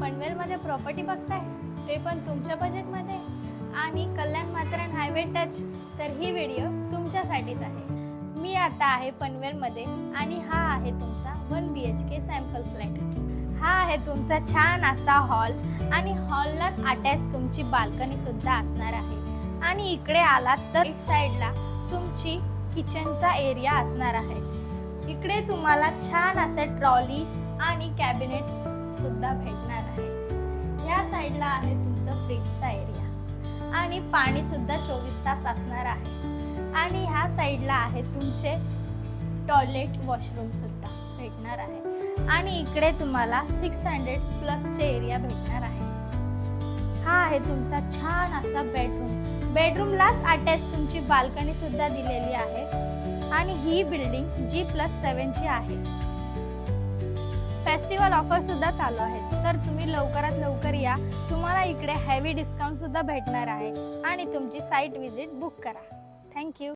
पनवेलमध्ये प्रॉपर्टी बघताय, ते पण तुमच्या बजेटमध्ये आणि कल्याण माथेरान हायवे टच, तर ही व्हिडिओ तुमच्यासाठीच आहे। मी आता आहे पनवेलमध्ये आणि हा आहे तुमचा 1 BHK सॅम्पल फ्लॅट। हा आहे तुमचा छान असा हॉल आणि हॉललाच अटॅच तुमची बाल्कनी सुद्धा असणार आहे। आणि इकडे आलात तर राईट साईडला तुमची किचनचा एरिया असणार आहे। इकडे तुम्हाला छान असे ट्रॉलीज आणि कॅबिनेट्स सुद्धा भेटणार आहे। या साईडला आहे तुमचा फ्रीजचा एरिया आणि पाणी सुद्धा 24 तास असणार आहे। आणि ह्या साईडला आहे तुमचे टॉयलेट वॉशरूम सुद्धा भेटणार आहे। आणि इकडे तुम्हाला 600+ चे एरिया भेटणार आहे। हा आहे तुमचा छान असा बेडरूम। बेडरूमलाच अटॅच तुमची बाल्कनी सुद्धा दिलेली आहे। आणि ही बिल्डिंग G+7 ची आहे। फेस्टिवल ऑफर सुद्धा चालू आहेत, तर तुम्ही लवकरात लवकर या। तुम्हाला इकडे हेवी डिस्काउंट सुद्धा भेटणार आहे आणि तुमची साईट विजिट बुक करा। थँक्यू।